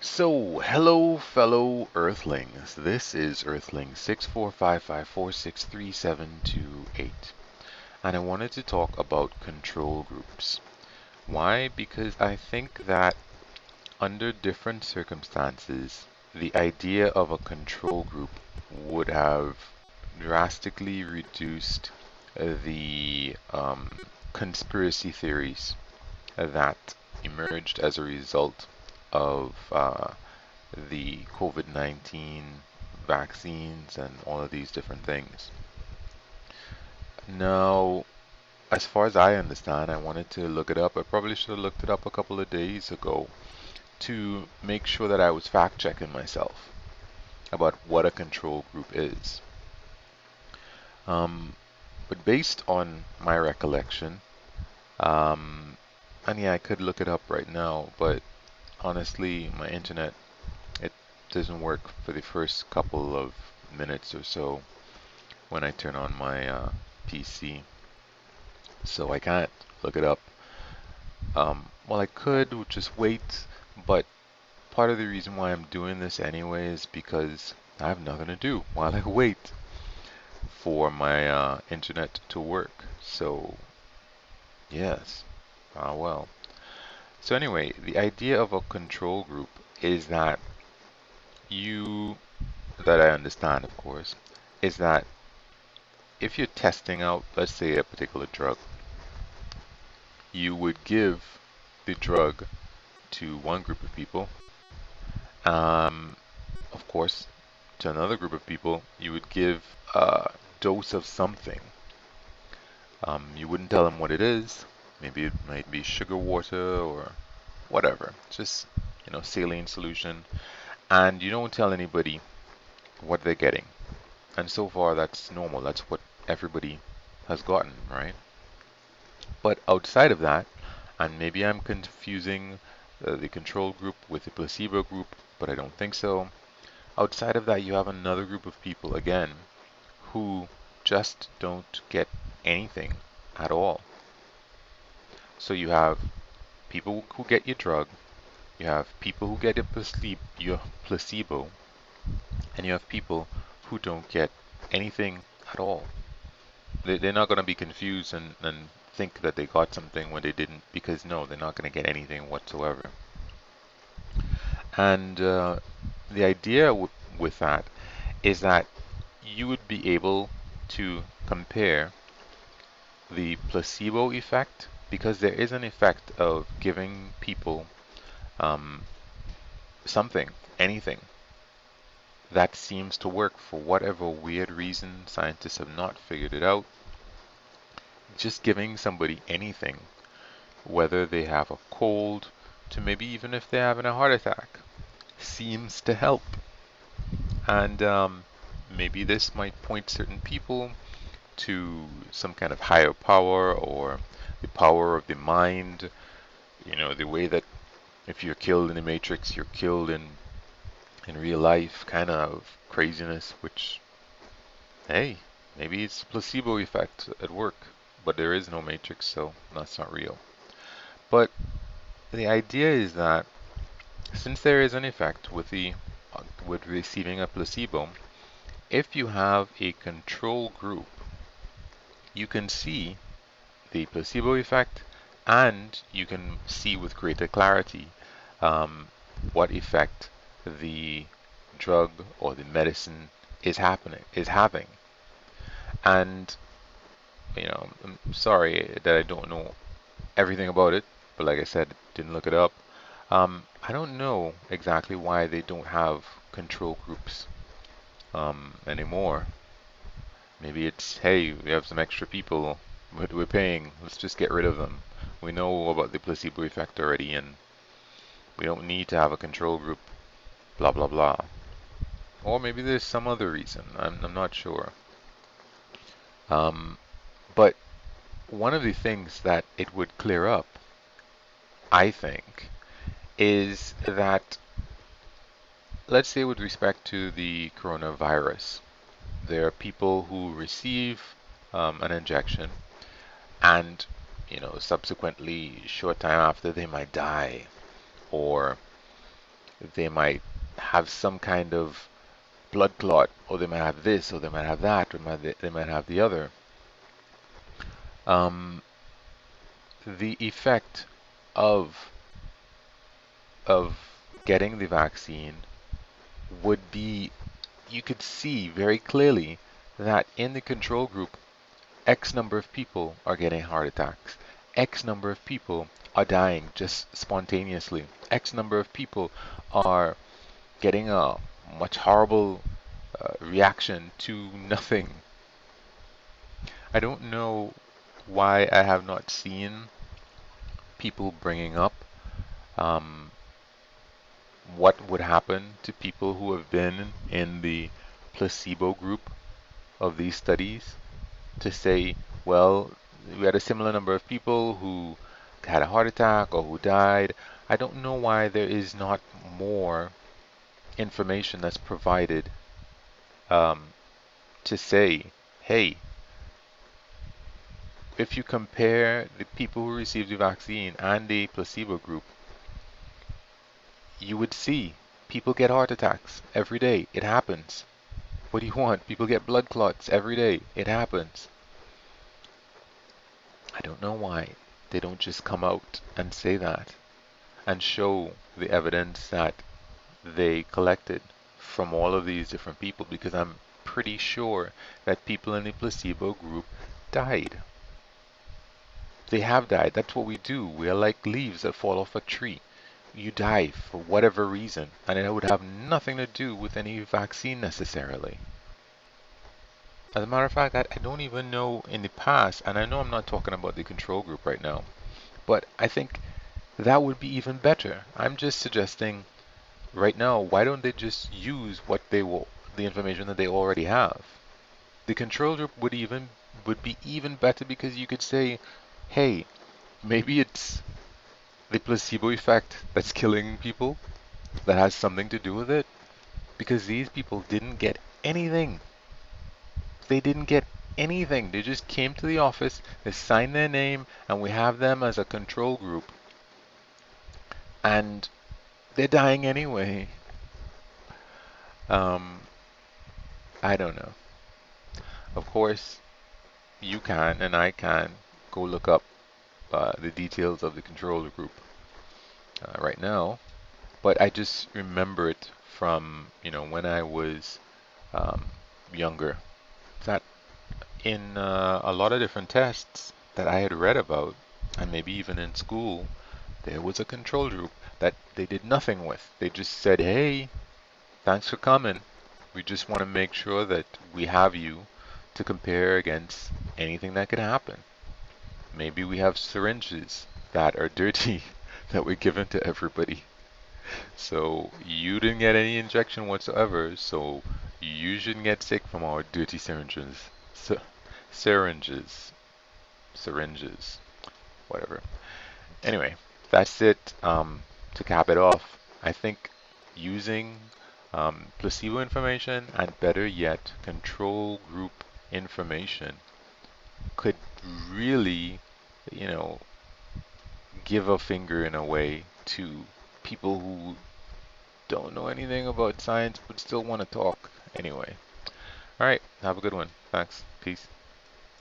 So, hello, fellow Earthlings. This is Earthling 6455463728, and I wanted to talk about control groups. Why? Because I think that under different circumstances, the idea of a control group would have drastically reduced the conspiracy theories that emerged as a result of the COVID-19 vaccines and all of these different things. Now, as far as I understand, I wanted to look it up. I probably should have looked it up a couple of days ago to make sure that I was fact checking myself about what a control group is. Um, but based on my recollection, um, and yeah, I could look it up right now, but honestly, my internet, it doesn't work for the first couple of minutes or so when I turn on my PC, so I can't look it up. Well, I could just wait, but part of the reason why I'm doing this anyway is because I have nothing to do while I wait for my internet to work. So, yes, well. So anyway, the idea of a control group is that you, that I understand, of course, is that if you're testing out, let's say, a particular drug, you would give the drug to one group of people. Um, of course, to another group of people, you would give a dose of something. You wouldn't tell them what it is. Maybe it might be sugar water or whatever. Just, saline solution. And you don't tell anybody what they're getting. And so far, that's normal. That's what everybody has gotten, right? But outside of that, and maybe I'm confusing the control group with the placebo group, but I don't think so. Outside of that, you have another group of people, again, who just don't get anything at all. So you have people who get your drug, you have people who get your placebo, and you have people who don't get anything at all. They're not going to be confused and think that they got something when they didn't, because no, they're not going to get anything whatsoever. And the idea with that is that you would be able to compare the placebo effect, because there is an effect of giving people um, something, anything, that seems to work for whatever weird reason. Scientists have not figured it out. Just giving somebody anything, whether they have a cold to maybe even if they're having a heart attack, seems to help. And maybe this might point certain people to some kind of higher power or the power of the mind. The way that if you're killed in the Matrix, you're killed in real life, kind of craziness, which, hey, maybe it's placebo effect at work, but there is no Matrix, so that's not real. But the idea is that since there is an effect with receiving a placebo, if you have a control group, you can see the placebo effect, and you can see with greater clarity um, what effect the drug or the medicine is having. And I'm sorry that I don't know everything about it, but like I said, didn't look it up. I don't know exactly why they don't have control groups anymore. Maybe it's, hey, we have some extra people, but we're paying. Let's just get rid of them. We know about the placebo effect already, and we don't need to have a control group, blah, blah, blah. Or maybe there's some other reason. I'm not sure. Um, but one of the things that it would clear up, I think, is that, let's say with respect to the coronavirus, there are people who receive an injection and, subsequently, short time after, they might die, or they might have some kind of blood clot, or they might have this, or they might have that, or they might have the other. Um, the effect of of getting the vaccine would be, you could see very clearly that in the control group, X number of people are getting heart attacks. X number of people are dying just spontaneously. X number of people are getting a much horrible reaction to nothing. I don't know why I have not seen people bringing up um, what would happen to people who have been in the placebo group of these studies, to say, well, we had a similar number of people who had a heart attack or who died. I don't know why there is not more information that's provided um, to say, hey, if you compare the people who received the vaccine and the placebo group, you would see people get heart attacks every day. It happens. What do you want? People get blood clots every day. It happens. I don't know why they don't just come out and say that and show the evidence that they collected from all of these different people, because I'm pretty sure that people in the placebo group died. They have died. That's what we do. We are like leaves that fall off a tree. You die for whatever reason, and it would have nothing to do with any vaccine necessarily. As a matter of fact, I don't even know in the past, and I know I'm not talking about the control group right now, but I think that would be even better. I'm just suggesting right now, why don't they just use the information that they already have? The control group would be even better, because you could say, hey, maybe it's the placebo effect that's killing people that has something to do with it, because these people didn't get anything. They didn't get anything. They just came to the office, they signed their name, and we have them as a control group. And they're dying anyway. Um, I don't know. Of course, you can and I can go look up the details of the control group right now, but I just remember it from, when I was um, younger, that in a lot of different tests that I had read about, and maybe even in school, there was a control group that they did nothing with. They just said, hey, thanks for coming. We just want to make sure that we have you to compare against anything that could happen. Maybe we have syringes that are dirty that were given to everybody. So you didn't get any injection whatsoever, so you shouldn't get sick from our dirty syringes. Syringes. Syringes. Whatever. Anyway, that's it. To cap it off, I think using placebo information, and better yet, control group information, could really, you know, give a finger in a way to people who don't know anything about science but still want to talk anyway. All right, have a good one. Thanks. Peace.